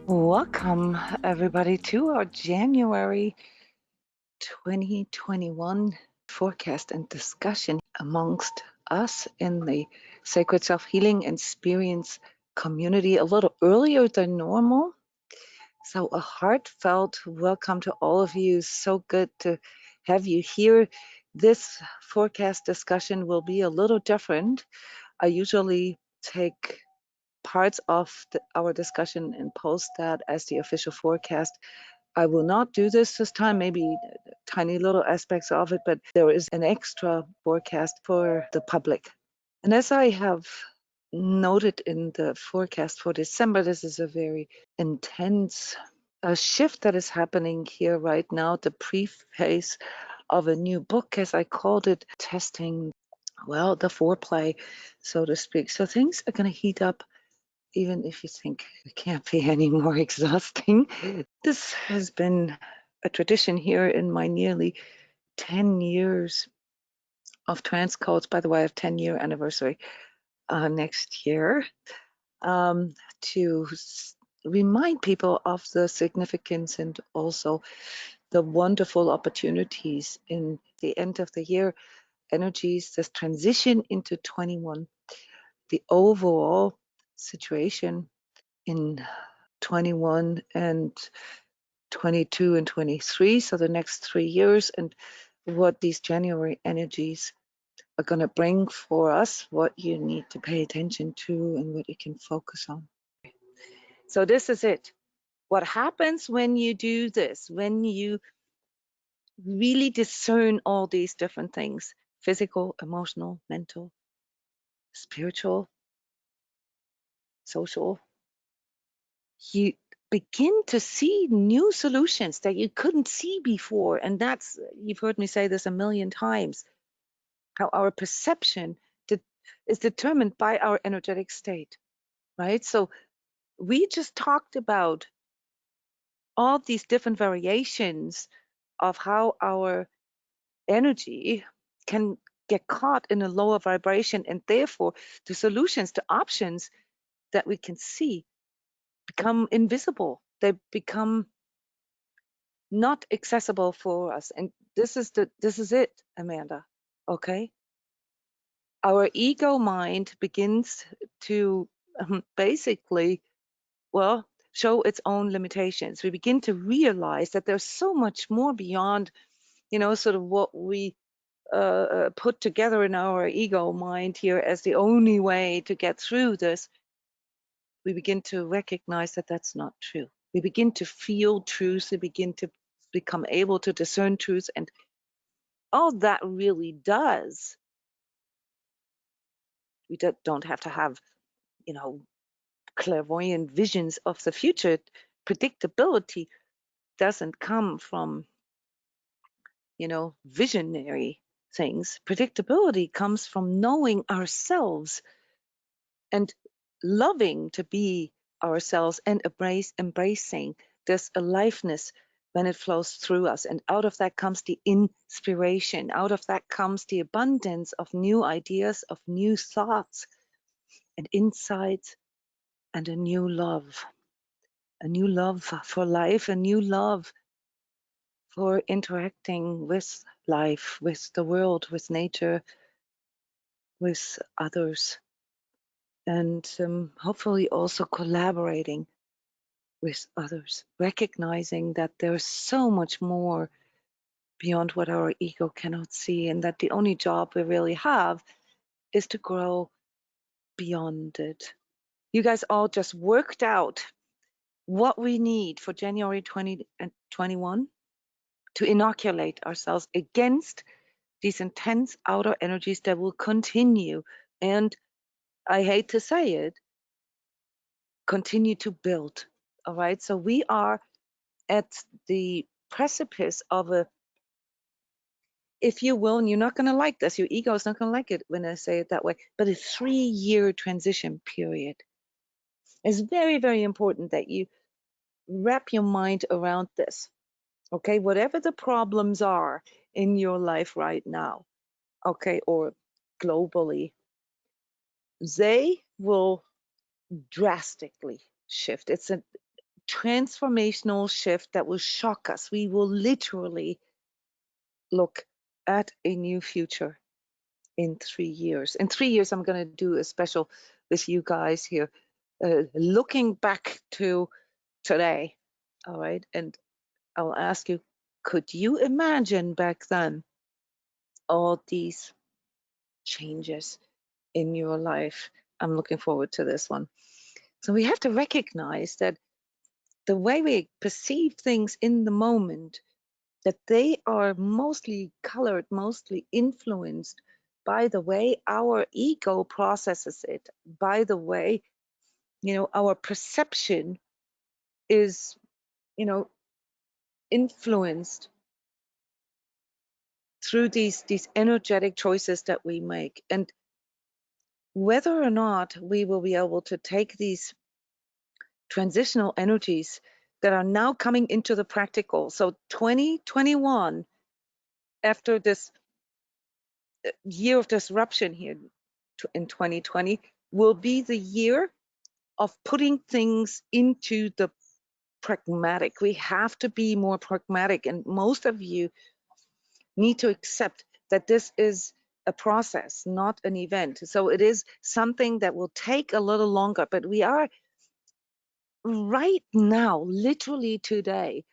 Welcome, everybody, to our January 2021 forecast and discussion amongst us in the Sacred Self-Healing and Nspirience community a little earlier than normal. So a heartfelt welcome to all of you. So good to have you here. This forecast discussion will be a little different. I usually take parts of our discussion and post that as the official forecast. I will not do this time, maybe tiny little aspects of it, but there is an extra forecast for the public. And as I have noted in the forecast for December, this is a very intense shift that is happening here right now, the preface of a new book, as I called it, testing, well, the foreplay, so to speak. So things are going to heat up even if you think it can't be any more exhausting. This has been a tradition here in my nearly 10 years of transcodes. By the way, I have 10-year anniversary next year, to remind people of the significance and also the wonderful opportunities in the end of the year energies, this transition into 21, the overall situation in 21 and 22 and 23, so the next 3 years, and what these January energies are going to bring for us, what you need to pay attention to, and what you can focus on. So this is it. What happens when you do this, when you really discern all these different things, physical, emotional, mental, spiritual, social, you begin to see new solutions that you couldn't see before. And that's, you've heard me say this a million times, how our perception is determined by our energetic state, right? So we just talked about all these different variations of how our energy can get caught in a lower vibration, and therefore the solutions, the options that we can see become invisible. They become not accessible for us. And this is it, Amanda. Okay? Our ego mind begins to basically, well, show its own limitations. We begin to realize that there's so much more beyond, sort of what we put together in our ego mind here as the only way to get through this. We begin to recognize that that's not true. We begin to feel truth. We begin to become able to discern truth. And all that really does, we don't have to have, clairvoyant visions of the future. Predictability doesn't come from, visionary things. Predictability comes from knowing ourselves and loving to be ourselves and embracing this aliveness when it flows through us. And out of that comes the inspiration. Out of that comes the abundance of new ideas, of new thoughts and insights, and a new love for life, a new love for interacting with life, with the world, with nature, with others, and hopefully also collaborating with others, recognizing that there's so much more beyond what our ego cannot see, and that the only job we really have is to grow beyond it. You guys all just worked out what we need for January 2021 to inoculate ourselves against these intense outer energies that will continue, and I hate to say it, continue to build. All right, so we are at the precipice of a, if you will, and you're not going to like this, your ego is not going to like it when I say it that way, but a 3-year transition period. It's very, very important that you wrap your mind around this. Okay, whatever the problems are in your life right now, okay, or globally, they will drastically shift. It's a transformational shift that will shock us. We will literally look at a new future in 3 years. In 3 years, I'm going to do a special with you guys here, looking back to today. All right. And I'll ask you, could you imagine back then all these changes in your life? I'm looking forward to this one. So we have to recognize that the way we perceive things in the moment, that they are mostly colored, mostly influenced by the way our ego processes it, by the way, our perception is, influenced through these energetic choices that we make. And whether or not we will be able to take these transitional energies that are now coming into the practical. So 2021, after this year of disruption here in 2020, will be the year of putting things into the pragmatic. We have to be more pragmatic, and most of you need to accept that this is a process, not an event. So it is something that will take a little longer, but we are right now, literally today,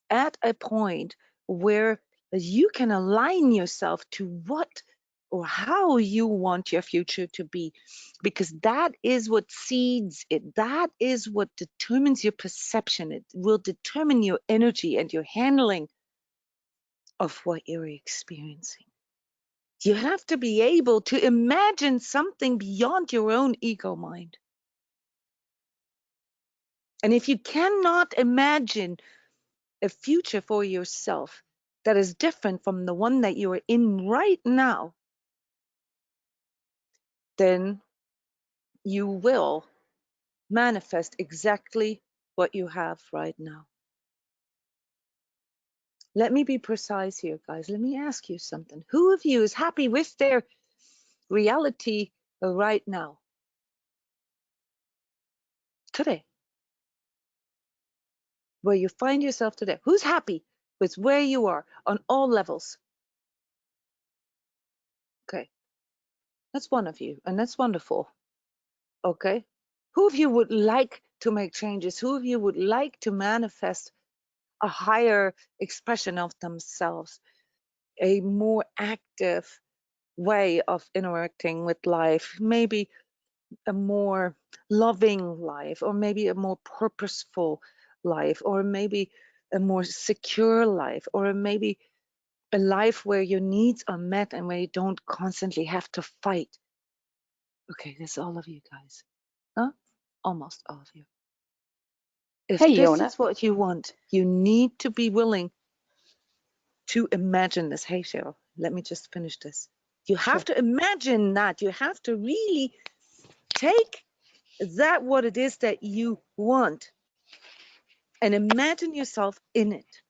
at a point where you can align yourself to what or how you want your future to be, because that is what seeds it. That is what determines your perception. It will determine your energy and your handling of what you're experiencing. You have to be able to imagine something beyond your own ego mind. And if you cannot imagine a future for yourself that is different from the one that you are in right now, then you will manifest exactly what you have right now. Let me be precise here, guys. Let me ask you something. Who of you is happy with their reality right now? Today. Where you find yourself today. Who's happy with where you are on all levels? Okay. That's one of you, and that's wonderful. Okay. Who of you would like to make changes? Who of you would like to manifest a higher expression of themselves, a more active way of interacting with life, maybe a more loving life, or maybe a more purposeful life, or maybe a more secure life, or maybe a life where your needs are met and where you don't constantly have to fight? Okay, that's all of you guys. Huh? Almost all of you. If Hey, this Jona. is what you want, you need to be willing to imagine this. Hey, Cheryl, let me just finish this. You have Sure. to imagine that. You have to really take that, what it is that you want, and imagine yourself in it.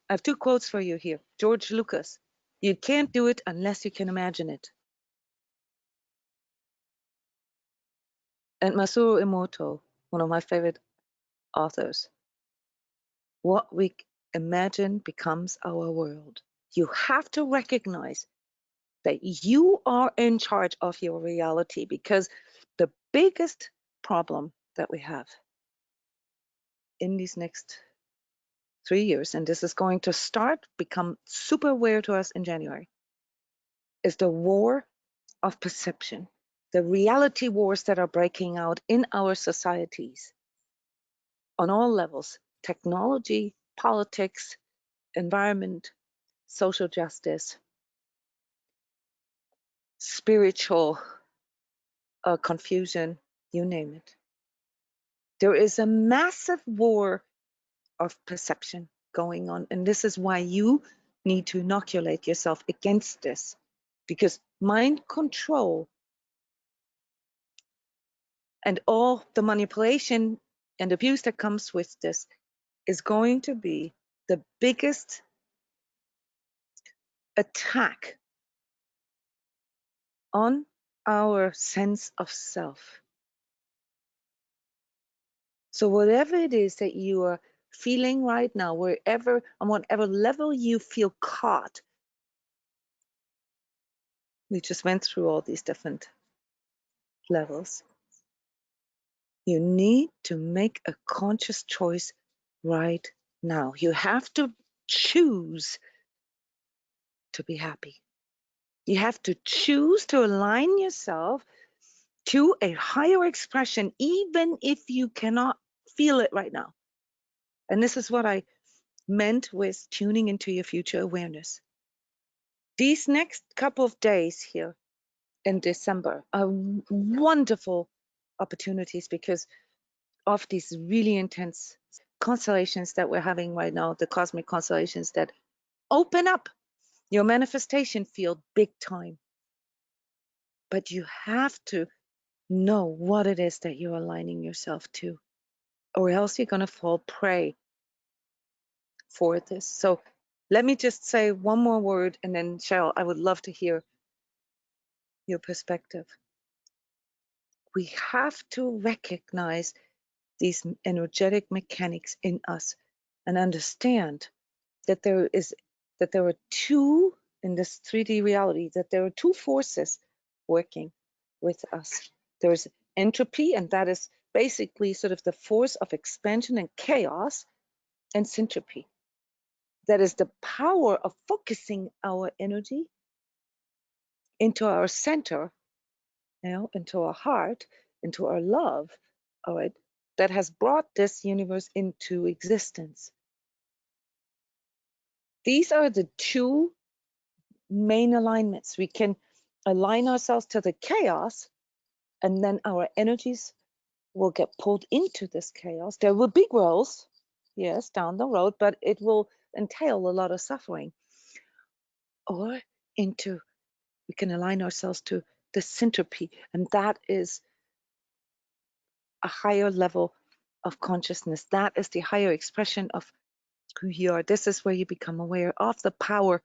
I have two quotes for you here. George Lucas, you can't do it unless you can imagine it. And Masaru Emoto, one of my favorite authors, what we imagine becomes our world. You have to recognize that you are in charge of your reality, because the biggest problem that we have in these next 3 years, and this is going to become super aware to us in January, is the war of perception, the reality wars that are breaking out in our societies on all levels: technology, politics, environment, social justice, spiritual confusion, you name it. There is a massive war of perception going on, and this is why you need to inoculate yourself against this, because mind control and all the manipulation and abuse that comes with this is going to be the biggest attack on our sense of self. So whatever it is that you are feeling right now, wherever, on whatever level you feel caught, we just went through all these different levels. You need to make a conscious choice right now. You have to choose to be happy. You have to choose to align yourself to a higher expression, even if you cannot feel it right now. And this is what I meant with tuning into your future awareness. These next couple of days here in December are wonderful opportunities because of these really intense constellations that we're having right now, the cosmic constellations that open up your manifestation field big time. But you have to know what it is that you're aligning yourself to, or else you're going to fall prey for this. So let me just say one more word, and then Cheryl, I would love to hear your perspective. We have to recognize these energetic mechanics in us and understand that there are two in this 3D reality, that there are two forces working with us. There's entropy, and that is basically sort of the force of expansion and chaos, and syntropy. That is the power of focusing our energy into our center, into our heart, into our love, all right, that has brought this universe into existence. These are the two main alignments. We can align ourselves to the chaos, and then our energies will get pulled into this chaos. There will be growth, yes, down the road, but it will entail a lot of suffering. Or we can align ourselves to the syntropy, and that is a higher level of consciousness. That is the higher expression of who you are. This is where you become aware of the power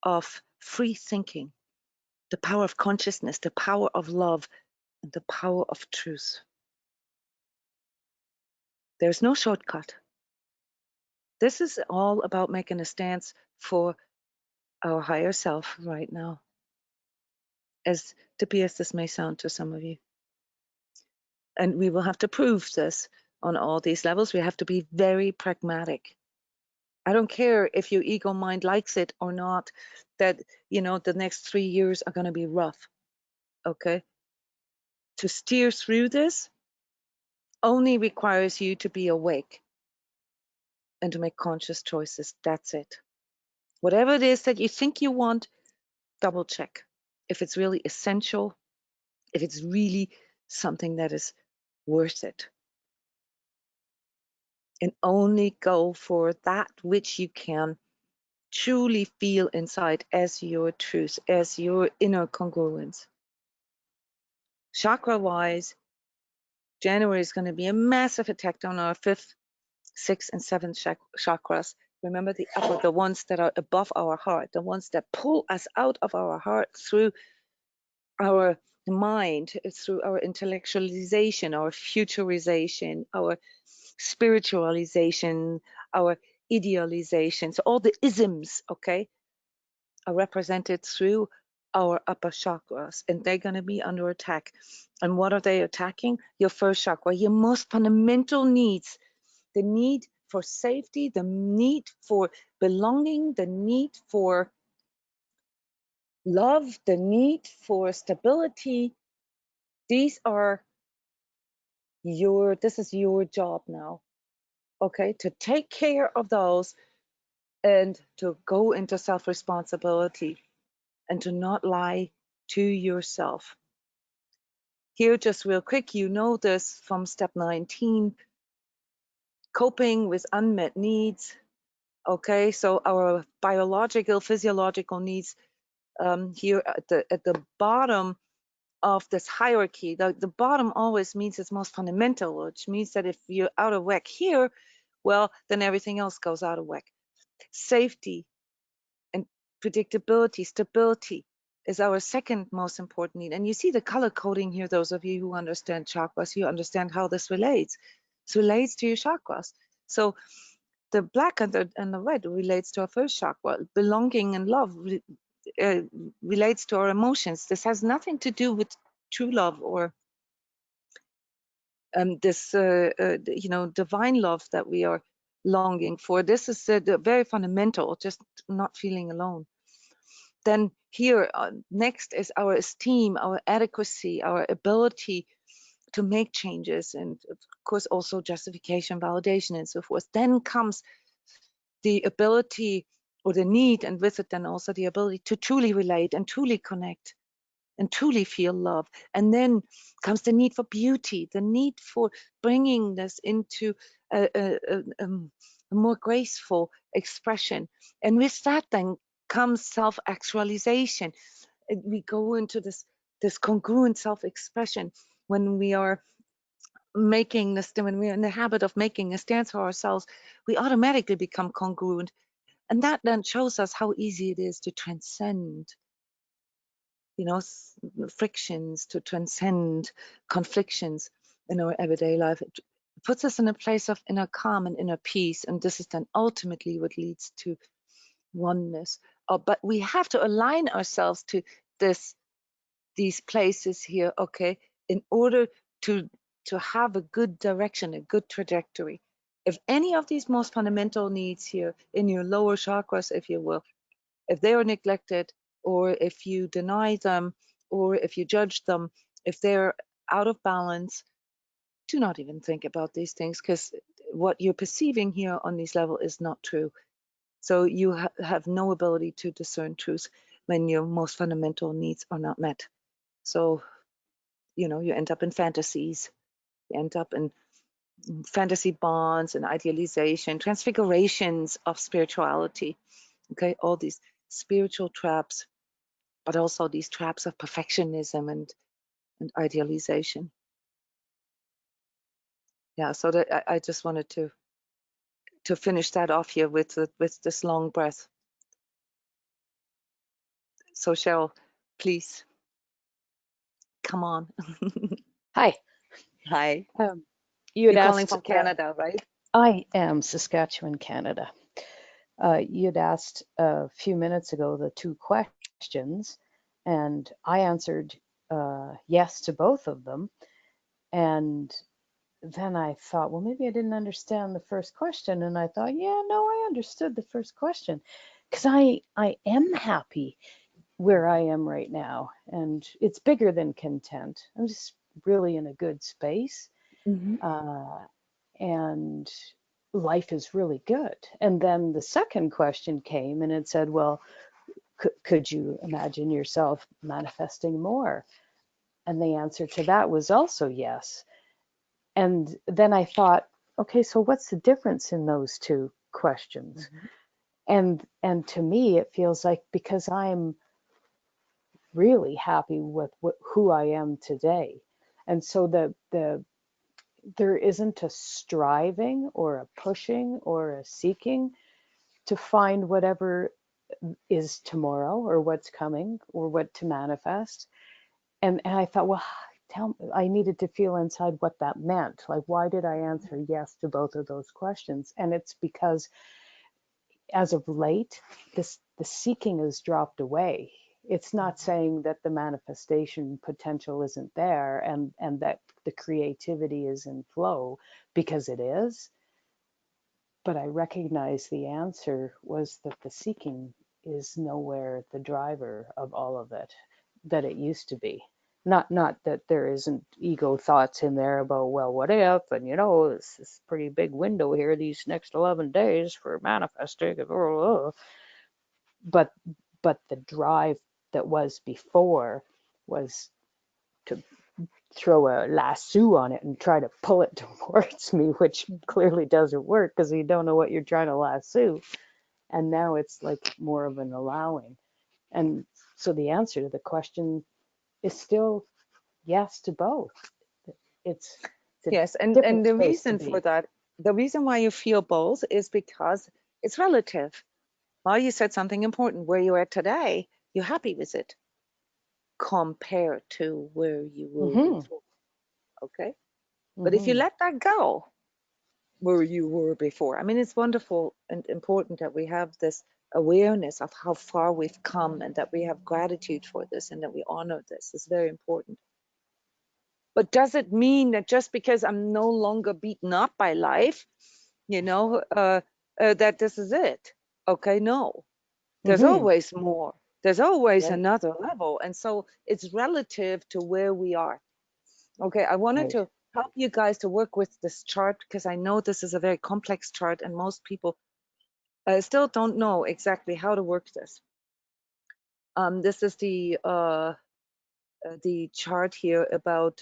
of free thinking, the power of consciousness, the power of love, and the power of truth. There's no shortcut. This is all about making a stance for our higher self right now, as dippy as this may sound to some of you. And we will have to prove this on all these levels. We have to be very pragmatic. I don't care if your ego mind likes it or not, that, the next 3 years are going to be rough, okay? To steer through this only requires you to be awake and to make conscious choices. That's it. Whatever it is that you think you want, double check if it's really essential, if it's really something that is worth it. And only go for that which you can truly feel inside as your truth, as your inner congruence. Chakra-wise, January is going to be a massive attack on our 5th, 6th, and 7th chakras. Remember the ones that are above our heart, the ones that pull us out of our heart through our mind, through our intellectualization, our futurization, our spiritualization, our idealization. So all the isms, okay, are represented through our upper chakras, and they're going to be under attack. And what are they attacking? Your first chakra, your most fundamental needs, the need for safety, the need for belonging, the need for love, the need for stability. This is your job now, okay, to take care of those and to go into self-responsibility and to not lie to yourself. Here, just real quick, this from step 19, coping with unmet needs. Okay, so our biological, physiological needs, here at the bottom of this hierarchy, the bottom always means it's most fundamental, which means that if you're out of whack here, well, then everything else goes out of whack. Safety and predictability, stability is our second most important need. And you see the color coding here, those of you who understand chakras, you understand how this relates. It relates to your chakras. So the black and the red relates to our first chakra. Belonging and love relates to our emotions. This has nothing to do with true love or this divine love that we are longing for. This is very fundamental, just not feeling alone. Then here next is our esteem, our adequacy, our ability to make changes, and of course also justification, validation, and so forth. Then comes the ability or the need, and with it then also the ability to truly relate and truly connect and truly feel love. And then comes the need for beauty, the need for bringing this into a more graceful expression. And with that then comes self-actualization. We go into this congruent self-expression when we are making this, when we're in the habit of making a stance for ourselves, we automatically become congruent. And that then shows us how easy it is to transcend frictions, to transcend conflictions in our everyday life. It puts us in a place of inner calm and inner peace, and this is then ultimately what leads to oneness. But we have to align ourselves to these places here, okay, in order to have a good direction, a good trajectory. If any of these most fundamental needs here in your lower chakras, if you will, if they are neglected, or if you deny them, or if you judge them, if they're out of balance, do not even think about these things, because what you're perceiving here on this level is not true. So you have no ability to discern truth when your most fundamental needs are not met. So, you end up in fantasies, you end up in fantasy bonds and idealization, transfigurations of spirituality, okay, all these spiritual traps, but also these traps of perfectionism and idealization. Yeah, so that I just wanted to finish that off here with this long breath. So Cheryl, please come on. Hi. Hi. You had You're calling asked. from Canada, right? I am Saskatchewan, Canada. You had asked a few minutes ago the two questions, and I answered yes to both of them. And then I thought, well, maybe I didn't understand the first question. And I thought, yeah, no, I understood the first question, because I am happy where I am right now. And it's bigger than content. I'm just really in a good space. Mm-hmm. And life is really good. And then the second question came and it said, well, could you imagine yourself manifesting more? And the answer to that was also yes. And then I thought, okay, so what's the difference in those two questions? Mm-hmm. And to me, it feels like, because I'm really happy with who I am today. And so there isn't a striving or a pushing or a seeking to find whatever is tomorrow or what's coming or what to manifest. And I thought, well, I needed to feel inside what that meant. Like, why did I answer yes to both of those questions? And it's because as of late, the seeking has dropped away. It's not saying that the manifestation potential isn't there and that the creativity is in flow, because it is. But I recognize the answer was that the seeking is nowhere the driver of all of it that it used to be. Not that there isn't ego thoughts in there about, well, what if, and it's this pretty big window here these next 11 days for manifesting, but the drive that was before was to throw a lasso on it and try to pull it towards me, which clearly doesn't work because you don't know what you're trying to lasso. And now it's like more of an allowing. And so the answer to the question is still yes to both. It's a Yes, and different the space to reason for be. that, the reason why you feel both is because it's relative. Well, you said something important. Where you're at today, you're happy with it compared to where you were Mm-hmm. before. Okay. But if you Mm-hmm. let that go, where you were before. I mean, it's wonderful and important that we have this awareness of how far we've come and that we have gratitude for this and that we honor this. It's very important. But does it mean that just because I'm no longer beaten up by life, you know, that this is it? Okay, no. There's Mm-hmm. always more. There's always Right. another level. And so it's relative to where we are. Okay, I wanted Right. to help you guys to work with this chart because I know this is a very complex chart and most people still don't know exactly how to work this. This is the chart here about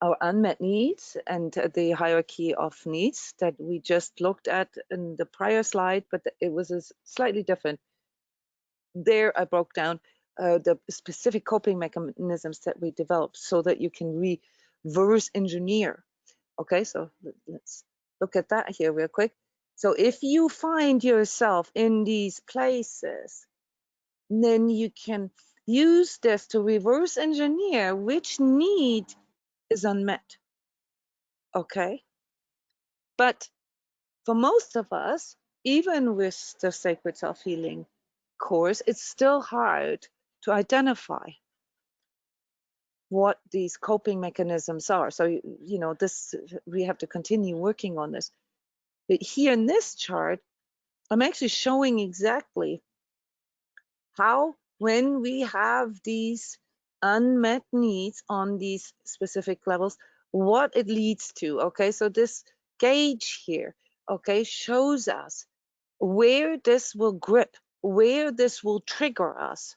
our unmet needs and the hierarchy of needs that we just looked at in the prior slide, but it was slightly different. There, I broke down the specific coping mechanisms that we developed so that you can reverse engineer. Okay, so let's look at that here real quick. So if you find yourself in these places, then you can use this to reverse engineer which need is unmet. Okay, but for most of us, even with the sacred self-healing course, it's still hard to identify what these coping mechanisms are. So, you know, this, we have to continue working on this. But here in this chart, I'm actually showing exactly how, when we have these unmet needs on these specific levels, what it leads to. Okay, so this gauge here, okay, shows us where this will grip, where this will trigger us.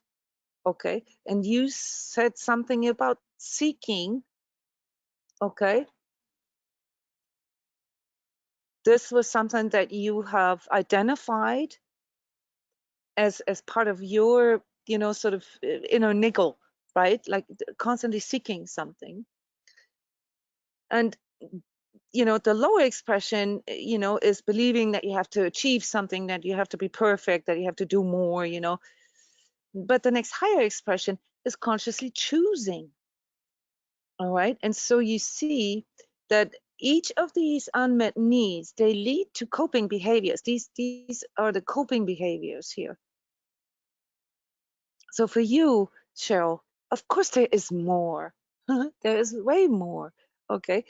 Okay, and you said something about seeking. Okay, this was something that you have identified as part of your, you know, sort of inner niggle, right? Like constantly seeking something. And you know, the lower expression, you know, is believing that you have to achieve something, that you have to be perfect, that you have to do more, you know. But the next higher expression is consciously choosing. All right, and so you see that each of these unmet needs, they lead to coping behaviors. These are the coping behaviors here. So for you, Cheryl, of course there is more. There is way more. Okay,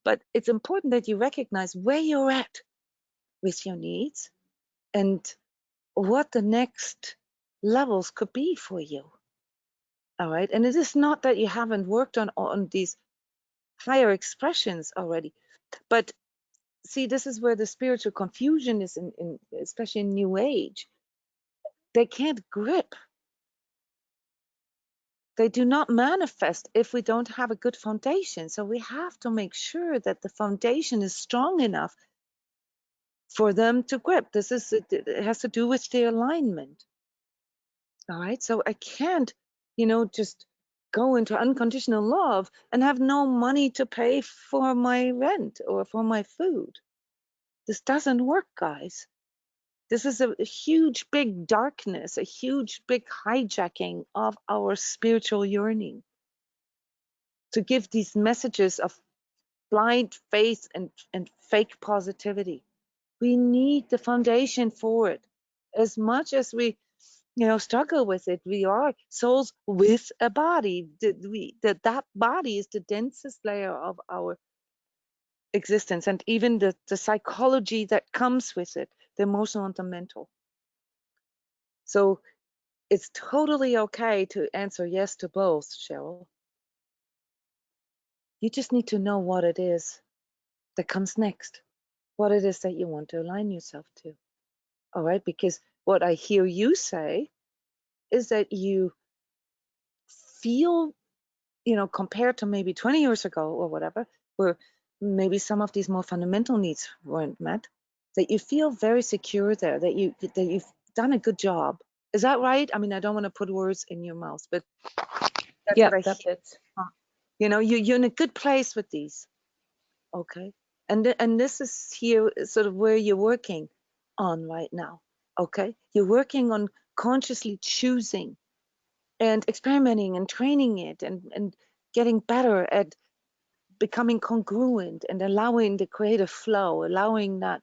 but it's important that you recognize where you're at with your needs and what the next levels could be for you. All right, and it is not that you haven't worked on these higher expressions already, but see, this is where the spiritual confusion is in especially in New Age. They can't grip. They do not manifest if we don't have a good foundation. So we have to make sure that the foundation is strong enough for them to grip. It has to do with the alignment. All right. So I can't, you know, just go into unconditional love and have no money to pay for my rent or for my food. This doesn't work, guys. This is a huge, big darkness, a huge, big hijacking of our spiritual yearning to give these messages of blind faith and fake positivity. We need the foundation for it. As much as we, you know, struggle with it, we are souls with a body. That body is the densest layer of our existence, and even the psychology that comes with it, the emotional and the mental. So it's totally okay to answer yes to both, Cheryl. You just need to know what it is that comes next, what it is that you want to align yourself to. All right, because what I hear you say is that you feel, you know, compared to maybe 20 years ago or whatever, where maybe some of these more fundamental needs weren't met, that you feel very secure there, that you've done a good job. Is that right? I mean, I don't want to put words in your mouth, but that's what I Yep, that hear. fits. You know, you're in a good place with these. Okay. And this is here sort of where you're working on right now. Okay. You're working on consciously choosing and experimenting and training it and getting better at becoming congruent and allowing the creative flow, allowing that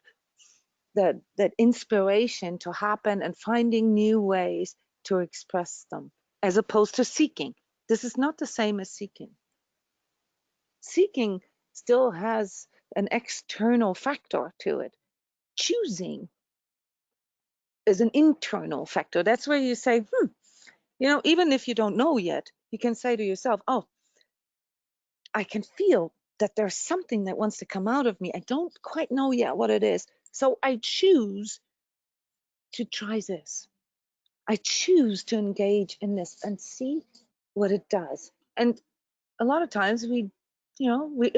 inspiration to happen and finding new ways to express them, as opposed to seeking. This is not the same as seeking. Seeking still has an external factor to it. Choosing is an internal factor. That's where you say, even if you don't know yet, you can say to yourself, oh, I can feel that there's something that wants to come out of me. I don't quite know yet what it is. So I choose to try this. I choose to engage in this and see what it does. And a lot of times we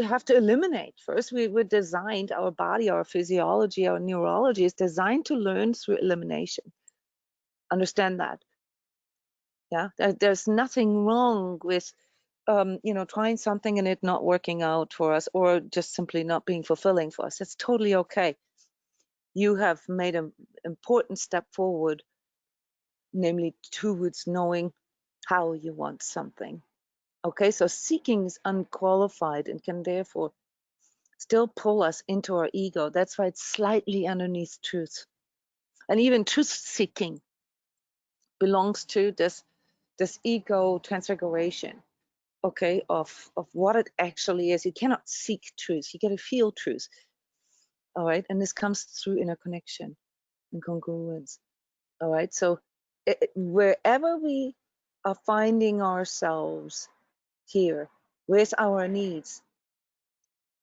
have to eliminate first. We're designed, our body, our physiology, our neurology is designed to learn through elimination. Understand that. Yeah, there's nothing wrong with trying something and it not working out for us, or just simply not being fulfilling for us. It's totally okay. You have made an important step forward, namely towards knowing how you want something. Okay, so seeking is unqualified and can therefore still pull us into our ego. That's why it's slightly underneath truth. And even truth seeking belongs to this ego transfiguration, okay, of what it actually is. You cannot seek truth, you got to feel truth. All right, and this comes through interconnection and congruence. All right, so wherever we are finding ourselves here with our needs,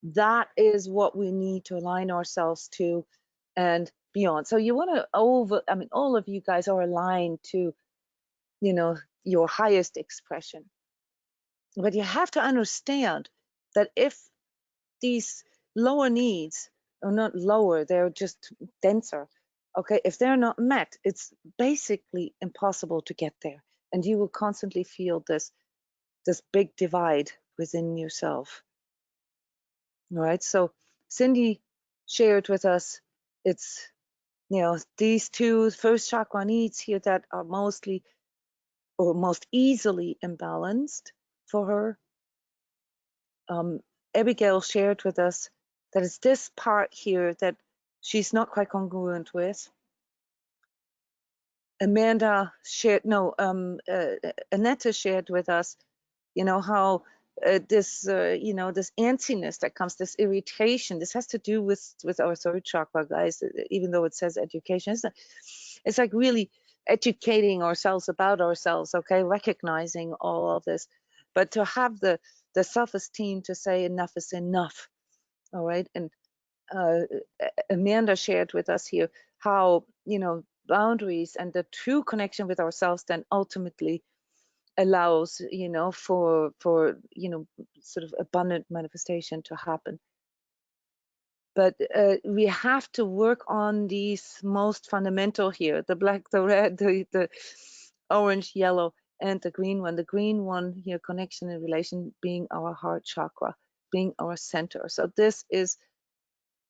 that is what we need to align ourselves to and beyond. So you want to all of you guys are aligned to, your highest expression. But you have to understand that if these lower needs are not lower, they're just denser. Okay, if they're not met, it's basically impossible to get there. And you will constantly feel this big divide within yourself. All right, so Cindy shared with us, it's, these two first chakra needs here that are mostly or most easily imbalanced for her. Abigail shared with us that it's this part here that she's not quite congruent with. Annetta shared with us, how this antsiness that comes, this irritation, this has to do with our third chakra, guys. Even though it says education, it's like really educating ourselves about ourselves, okay, recognizing all of this, but to have the self-esteem to say enough is enough. All right, and Amanda shared with us here how boundaries and the true connection with ourselves then ultimately allows for sort of abundant manifestation to happen. But we have to work on these most fundamental here: the black, the red, the orange, yellow, and the green one. The green one here, connection and relation, being our heart chakra, being our center. So this is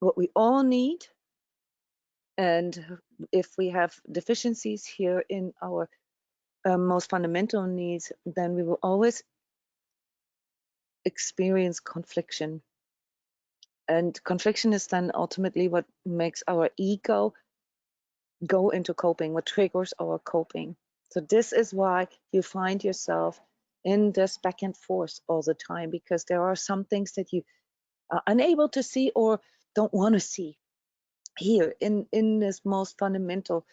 what we all need. And if we have deficiencies here in our most fundamental needs, then we will always experience confliction. And confliction is then ultimately what makes our ego go into coping, what triggers our coping. So this is why you find yourself in this back and forth all the time, because there are some things that you are unable to see or don't want to see here in this most fundamental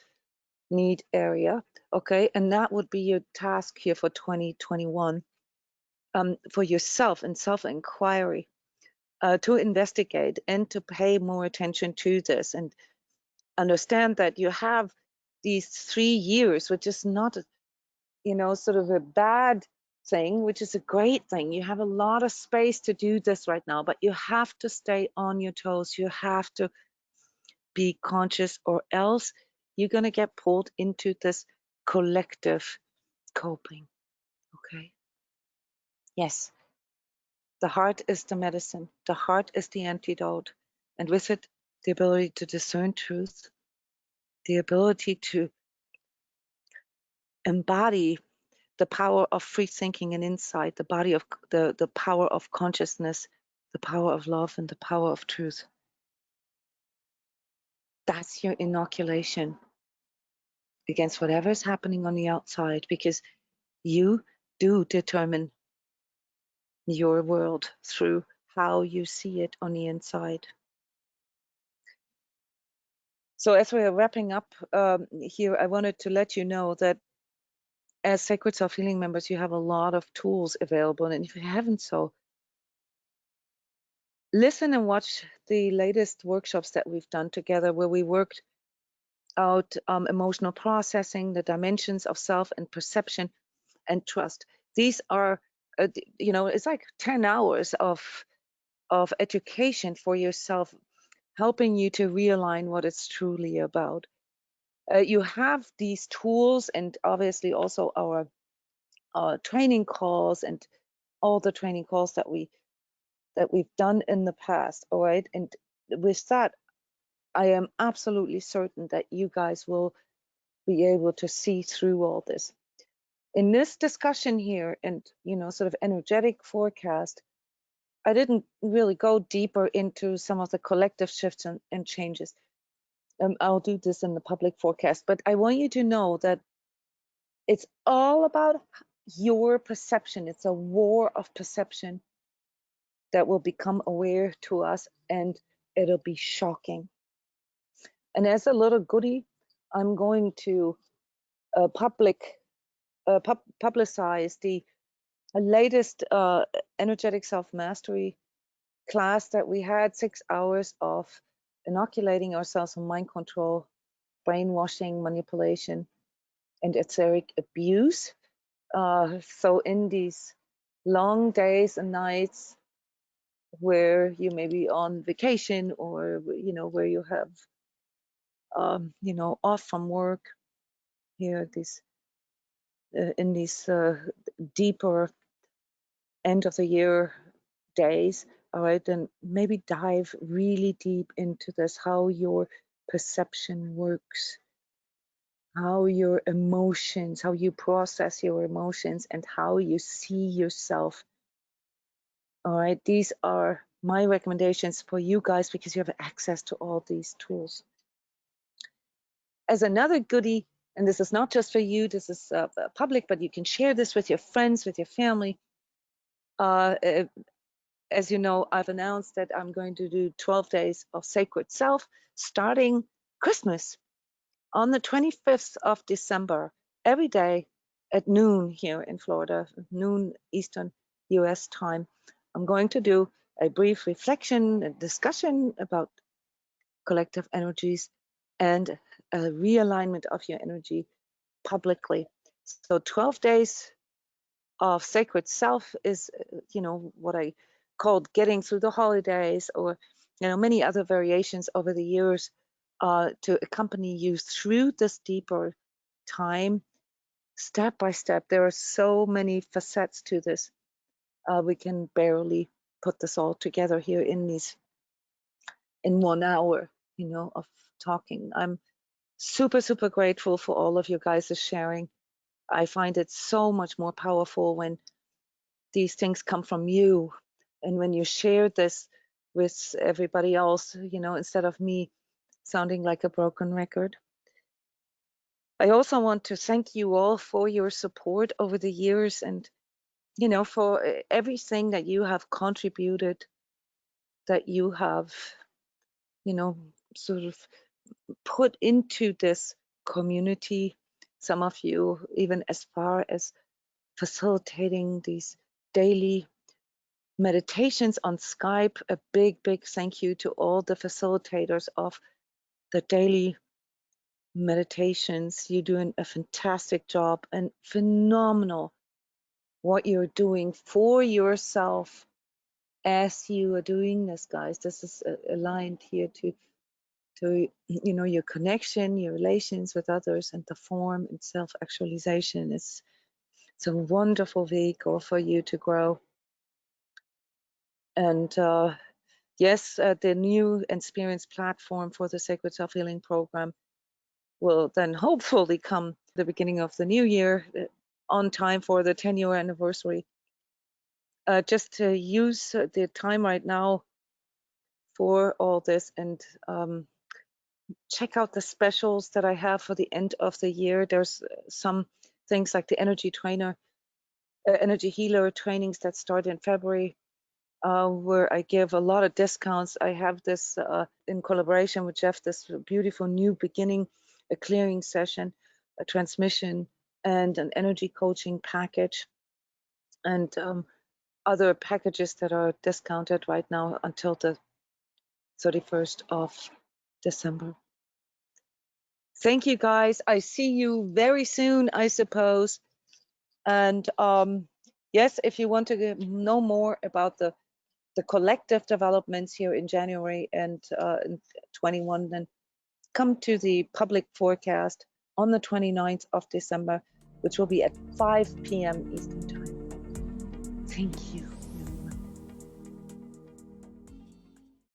need area. Okay, and that would be your task here for 2021, for yourself and self-inquiry, to investigate and to pay more attention to this, and understand that you have these 3 years, which is not sort of a bad thing, which is a great thing. You have a lot of space to do this right now, but you have to stay on your toes. You have to be conscious, or else you're going to get pulled into this collective coping. Okay, yes, the heart is the medicine, the heart is the antidote, and with it the ability to discern truth, the ability to embody the power of free thinking and insight, the power of consciousness, the power of love and the power of truth. That's your inoculation against whatever is happening on the outside, because you do determine your world through how you see it on the inside. So as we're wrapping up here, I wanted to let you know that as Sacred Self-Healing members, you have a lot of tools available. And if you haven't so, listen and watch the latest workshops that we've done together, where we worked out emotional processing, the dimensions of self and perception and trust. These are, it's like 10 hours of education for yourself, helping you to realign what it's truly about. You have these tools, and obviously also our training calls and all the training calls that we've done in the past. All right, and with that, I am absolutely certain that you guys will be able to see through all this. In this discussion here, and sort of energetic forecast, I didn't really go deeper into some of the collective shifts and changes. I'll do this in the public forecast, but I want you to know that it's all about your perception. It's a war of perception that will become aware to us, and it'll be shocking. And as a little goodie, I'm going to publicize the latest energetic self-mastery class that we had, 6 hours of inoculating ourselves from mind control, brainwashing, manipulation, and etheric abuse. So in these long days and nights where you may be on vacation, or where you have off from work, here these in these deeper end of the year days, all right, then maybe dive really deep into this, how your perception works, how your emotions, how you process your emotions, and how you see yourself. All right, these are my recommendations for you guys, because you have access to all these tools. As another goodie, and this is not just for you, this is public, but you can share this with your friends, with your family. As you know, I've announced that I'm going to do 12 days of Sacred Self starting Christmas on the 25th of December, every day at noon here in Florida, noon Eastern US time. I'm going to do a brief reflection and discussion about collective energies and a realignment of your energy publicly. So 12 days of Sacred Self is, what I called getting through the holidays, or, many other variations over the years to accompany you through this deeper time, step by step. There are so many facets to this. We can barely put this all together here in 1 hour, of talking. I'm super, super grateful for all of you guys' sharing. I find it so much more powerful when these things come from you, and when you share this with everybody else, instead of me sounding like a broken record. I also want to thank you all for your support over the years, and for everything that you have contributed, that you have sort of put into this community. Some of you even as far as facilitating these daily meditations on Skype. A big, big thank you to all the facilitators of the daily meditations. You're doing a fantastic job, and phenomenal what you're doing for yourself as you are doing this, guys. This is aligned here to your connection, your relations with others, and the form and self-actualization. It's a wonderful vehicle for you to grow. And yes, the new Nspirience platform for the Sacred Self-Healing Program will then hopefully come the beginning of the new year, on time for the 10-year anniversary. just to use the time right now for all this, and check out the specials that I have for the end of the year. There's some things like the energy healer trainings that start in February, where I give a lot of discounts. I have this in collaboration with Jeff, this beautiful new beginning, a clearing session, a transmission, and an energy coaching package, and other packages that are discounted right now until the 31st of December. Thank you, guys. I see you very soon, I suppose. And yes, if you want to know more about the collective developments here in January and in 21, then come to the public forecast on the 29th of December, which will be at 5 p.m. Eastern Time. Thank you.